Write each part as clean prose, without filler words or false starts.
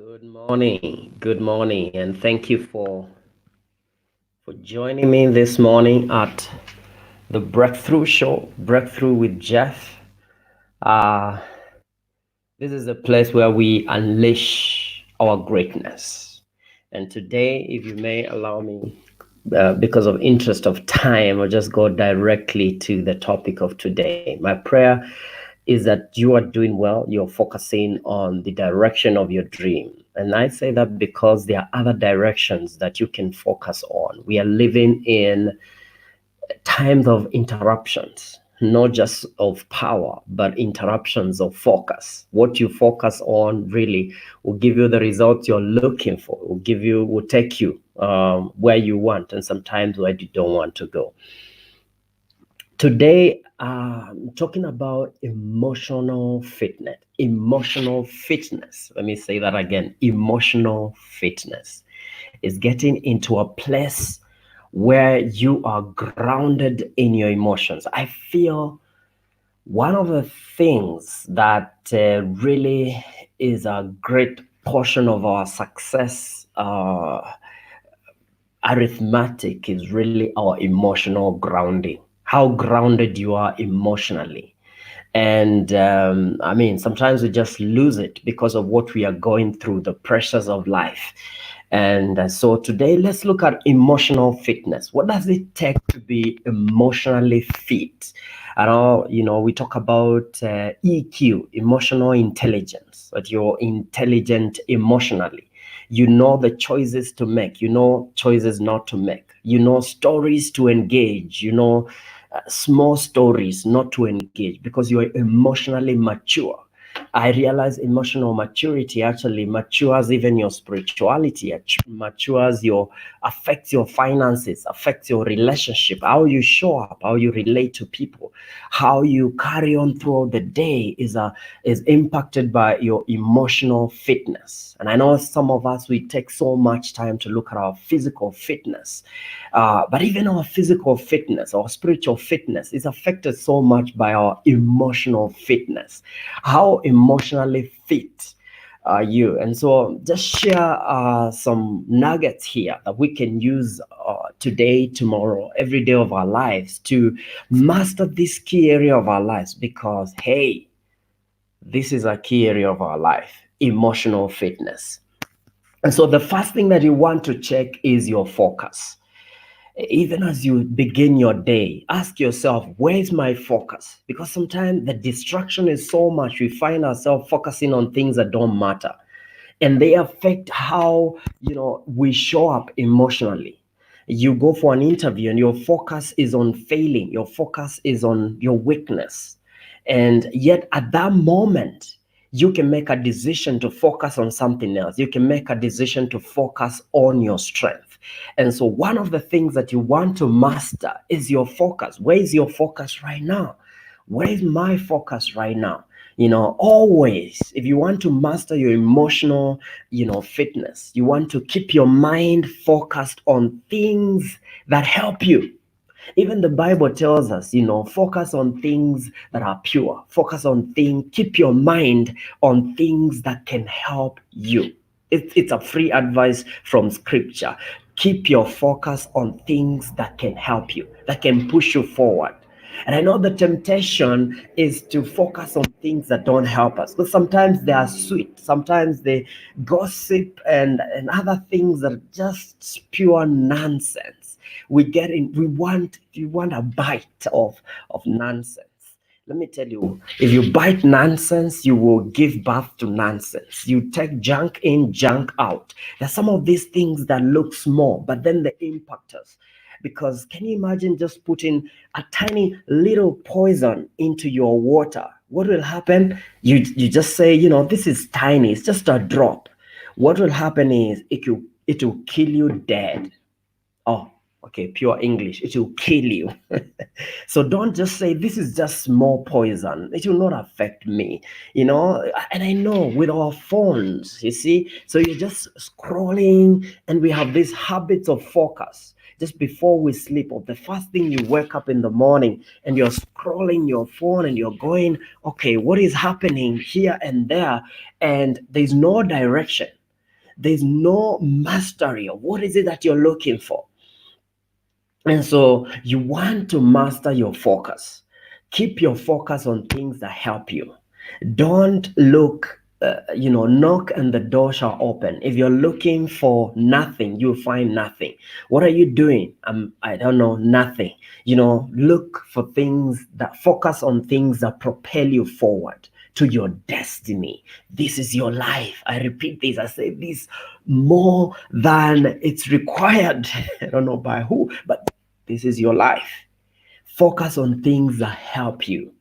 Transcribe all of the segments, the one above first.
Good morning, and thank you for joining me this morning at the Breakthrough Show, Breakthrough with Jeff. Uh, this is a place where we unleash our greatness. And today, if you may allow me, because of interest of time, I'll just go directly to the topic of today. My prayer is that you are doing well. You're focusing on the direction of your dream. And I say that because there are other directions that you can focus on. We are living in times of interruptions, not just of power, but interruptions of focus. What you focus on really will give you the results you're looking for, will take you where you want, and sometimes where you don't want to go. Today, I'm talking about emotional fitness. Emotional fitness. Let me say that again. Emotional fitness is getting into a place where you are grounded in your emotions. I feel one of the things that really is a great portion of our success arithmetic is really our emotional grounding, how grounded you are emotionally. And I mean, sometimes we just lose it because of what we are going through, the pressures of life. And so today, let's look at emotional fitness. What does it take to be emotionally fit? I know, we talk about EQ, emotional intelligence, that you're intelligent emotionally. You know the choices to make, you know choices not to make, you know stories to engage, small stories not to engage because you are emotionally mature. I realize emotional maturity actually matures even your spirituality, affects your finances, affects your relationship, how you show up, how you relate to people, how you carry on throughout the day is impacted by your emotional fitness. And I know some of us, we take so much time to look at our physical fitness, but even our physical fitness, our spiritual fitness is affected so much by our emotional fitness. How emotionally fit are you? And so just share some nuggets here that we can use today, tomorrow, every day of our lives to master this key area of our lives, because, hey, this is a key area of our life, emotional fitness. And so the first thing that you want to check is your focus. Even as you begin your day, ask yourself, where is my focus? Because sometimes the distraction is so much, we find ourselves focusing on things that don't matter. And they affect how, we show up emotionally. You go for an interview and your focus is on failing, your focus is on your weakness. And yet at that moment, you can make a decision to focus on something else. You can make a decision to focus on your strength. And so one of the things that you want to master is your focus. Where is your focus right now? Where is my focus right now? Always, if you want to master your emotional, fitness, you want to keep your mind focused on things that help you. Even the Bible tells us, focus on things that are pure. Focus on things, keep your mind on things that can help you. It's a free advice from scripture. Keep your focus on things that can help you, that can push you forward. And I know the temptation is to focus on things that don't help us. Because sometimes they are sweet, sometimes they gossip and other things that are just pure nonsense. We want a bite of nonsense. Let me tell you, if you bite nonsense, you will give birth to nonsense. You take junk in, junk out. There's some of these things that look small, but then they impact us. Because can you imagine just putting a tiny little poison into your water? What will happen? You just say, this is tiny, it's just a drop. What will happen is it will kill you dead. Oh, okay, pure English. It will kill you. So don't just say, this is just small poison. It will not affect me, And I know with our phones, you see, so you're just scrolling and we have these habits of focus. Just before we sleep, or the first thing you wake up in the morning and you're scrolling your phone and you're going, okay, what is happening here and there? And there's no direction. There's no mastery of what is it that you're looking for. And so you want to master your focus. Keep your focus on things that help you. Don't look, knock and the door shall open. If you're looking for nothing, you'll find nothing. What are you doing? I don't know, nothing. Look for things that focus on things that propel you forward to your destiny. This is your life. I repeat this. I say this more than it's required. I don't know by who, but this is your life. Focus on things that help you.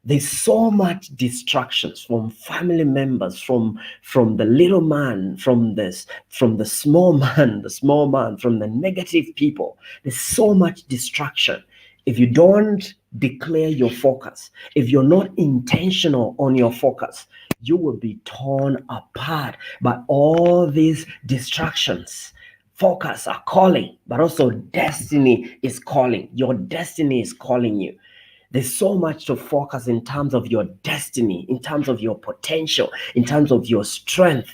There's so much distractions from family members, from the little man, from the small man, from the negative people. There's so much distraction. If you don't declare your focus, if you're not intentional on your focus, you will be torn apart by all these distractions. Focus are calling, but also destiny is calling. Your destiny is calling you. There's so much to focus in terms of your destiny, in terms of your potential, in terms of your strength.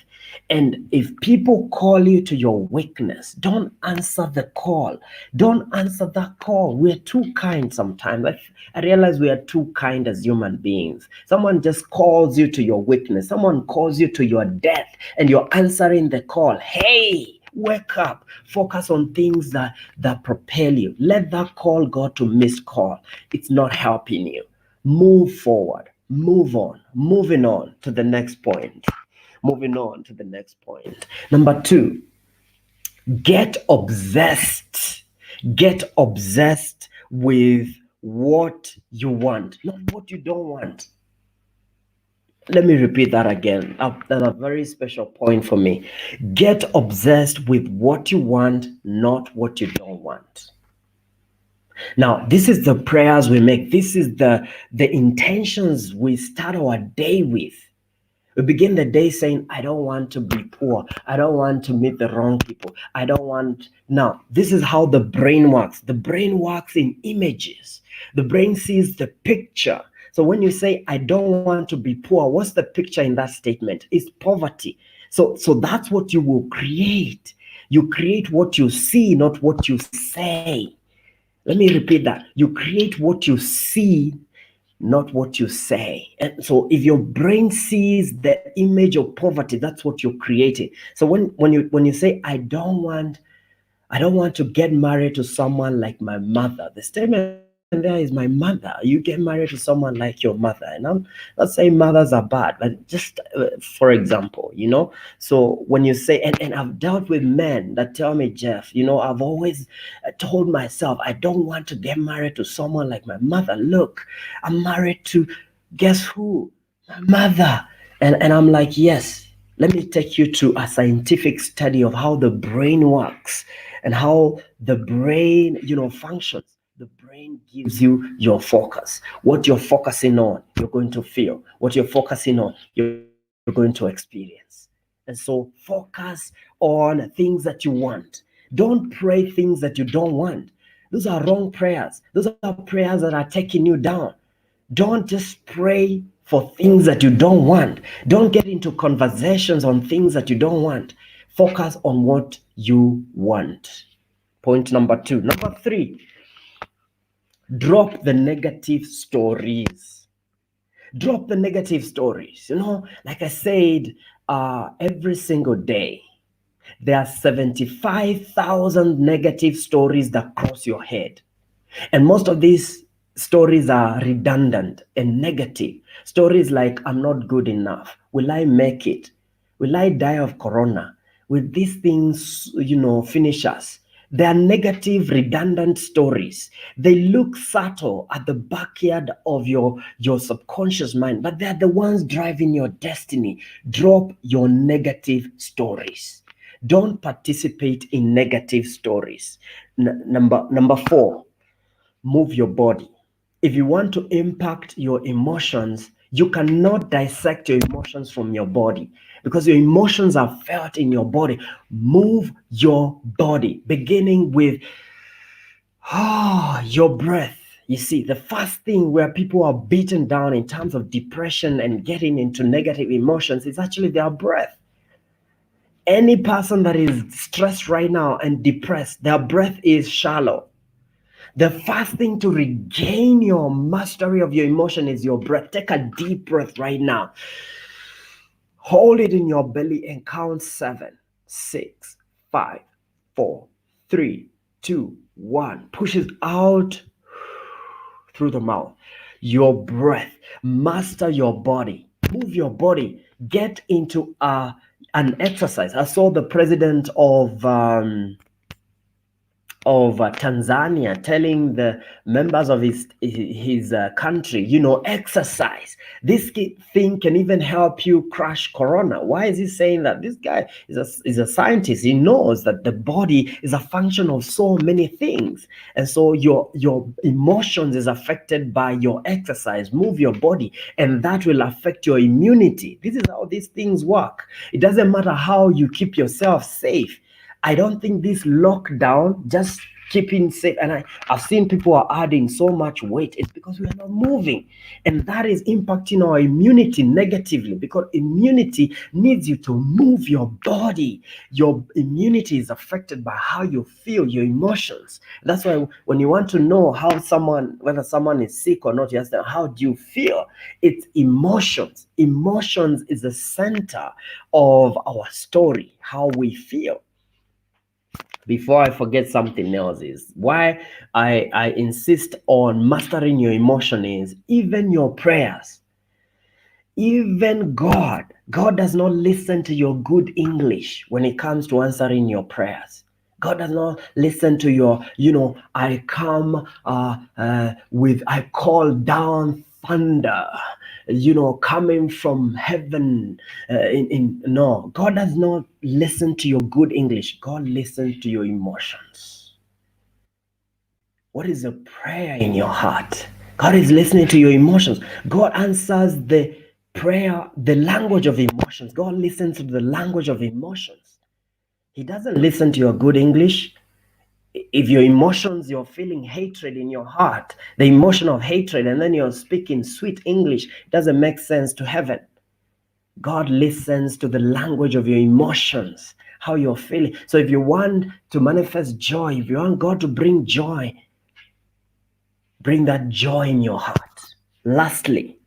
And if people call you to your weakness, don't answer the call. Don't answer that call. We're too kind sometimes. I realize we are too kind as human beings. Someone just calls you to your weakness. Someone calls you to your death, and you're answering the call. Hey, wake up. Focus on things that propel you. Let that call go to missed call. It's not helping you. Move forward. Move on. Moving on to the next point. Moving on to the next point. Number 2, get obsessed. Get obsessed with what you want, not what you don't want. Let me repeat that again. That's a very special point for me. Get obsessed with what you want, not what you don't want. Now, this is the prayers we make. This is the intentions we start our day with. We begin the day saying, I don't want to be poor. I don't want to meet the wrong people. I don't want. Now, this is how the brain works. The brain works in images. The brain sees the picture. So when you say, I don't want to be poor, what's the picture in that statement? It's poverty. So that's what you will create. You create what you see, not what you say. Let me repeat that. You create what you see, not what you say. And so if your brain sees the image of poverty, that's what you're creating. So when you say, I don't want to get married to someone like my mother, the statement there is, my mother. You get married to someone like your mother. And I'm not saying mothers are bad, but just for example, so when you say, and I've dealt with men that tell me, Jeff, I've always told myself, I don't want to get married to someone like my mother. Look, I'm married to, guess who? My mother. And I'm like, yes, let me take you to a scientific study of how the brain works and how the brain, functions. The brain gives you your focus. What you're focusing on, you're going to feel. What you're focusing on, you're going to experience. And so focus on things that you want. Don't pray things that you don't want. Those are wrong prayers. Those are prayers that are taking you down. Don't just pray for things that you don't want. Don't get into conversations on things that you don't want. Focus on what you want. Point number 2. Number 3, drop the negative stories. Drop the negative stories. Like I said, every single day, there are 75,000 negative stories that cross your head. And most of these stories are redundant and negative. Stories like, I'm not good enough. Will I make it? Will I die of corona? Will these things, finish us? They are negative, redundant stories. They look subtle at the backyard of your subconscious mind, but they're the ones driving your destiny. Drop your negative stories. Don't participate in negative stories. Number 4, move your body. If you want to impact your emotions, you cannot dissect your emotions from your body because your emotions are felt in your body. Move your body, beginning with your breath. You see, the first thing where people are beaten down in terms of depression and getting into negative emotions is actually their breath. Any person that is stressed right now and depressed, their breath is shallow. The first thing to regain your mastery of your emotion is your breath. Take a deep breath right now. Hold it in your belly and count 7, 6, 5, 4, 3, 2, 1. Push it out through the mouth. Your breath. Master your body. Move your body. Get into an exercise. I saw the president of Tanzania telling the members of his country, exercise. This thing can even help you crush corona. Why is he saying that? This guy is a scientist. He knows that the body is a function of so many things, and so your emotions is affected by your exercise. Move your body, and that will affect your immunity. This is how these things work. It doesn't matter how you keep yourself safe. I don't think this lockdown, just keeping safe, and I've seen people are adding so much weight. It's because we are not moving, and that is impacting our immunity negatively, because immunity needs you to move your body. Your immunity is affected by how you feel, your emotions. That's why when you want to know whether someone is sick or not, you ask them, how do you feel? It's emotions. Emotions is the center of our story, how we feel. Before I forget, something else is why I insist on mastering your emotion is even your prayers. Even God does not listen to your good English when it comes to answering your prayers. God does not listen to your, I come I call down thunder, coming from heaven. No, God does not listen to your good English. God listens to your emotions. What is a prayer in your heart? God is listening to your emotions. God answers the prayer, the language of emotions. God listens to the language of emotions. He doesn't listen to your good English. If your emotions, you're feeling hatred in your heart, the emotion of hatred, and then you're speaking sweet English, it doesn't make sense to heaven. God listens to the language of your emotions, how you're feeling. So if you want to manifest joy, if you want God to bring joy, bring that joy in your heart. Lastly,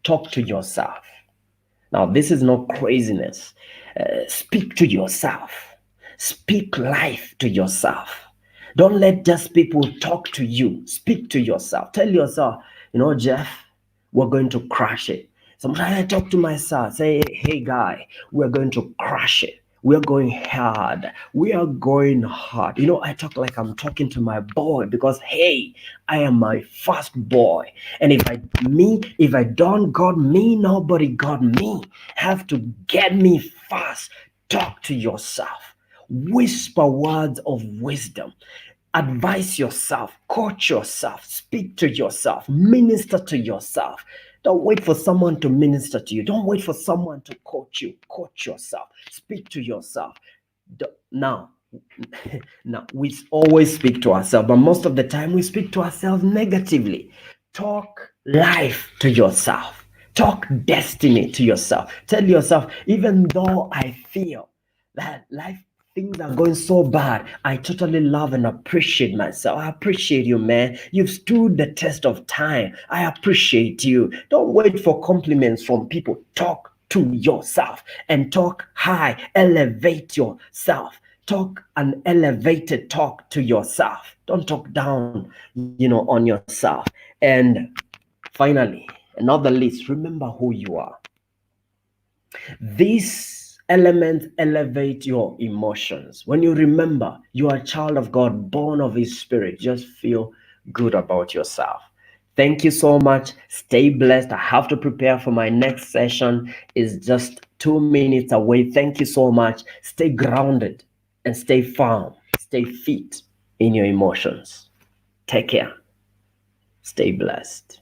talk to yourself. Now, this is not craziness. Speak to yourself. Speak life to yourself. Don't let just people talk to you. Speak to yourself. Tell yourself, Jeff, we're going to crush it. Sometimes I talk to myself, say, hey, guy, we're going to crush it. We're going hard. We are going hard. I talk like I'm talking to my boy because, hey, I am my first boy. And if I don't got me, nobody got me. Have to get me fast. Talk to yourself. Whisper words of wisdom. Advise yourself, coach yourself, speak to yourself, minister to yourself. Don't wait for someone to minister to you. Don't wait for someone to coach you. Coach yourself, speak to yourself. Now, now we always speak to ourselves, but most of the time we speak to ourselves negatively. Talk life to yourself. Talk destiny to yourself. Tell yourself, even though I feel that life things are going so bad, I totally love and appreciate myself. I appreciate you, man. You've stood the test of time. I appreciate you. Don't wait for compliments from people. Talk to yourself and talk high. Elevate yourself. Talk an elevated talk to yourself. Don't talk down, on yourself. And finally, another list, remember who you are. These elements elevate your emotions. When you remember you are a child of God, born of His Spirit, just feel good about yourself. Thank you so much. Stay blessed. I have to prepare for my next session. It's just 2 minutes away. Thank you so much. Stay grounded and stay firm. Stay fit in your emotions. Take care. Stay blessed.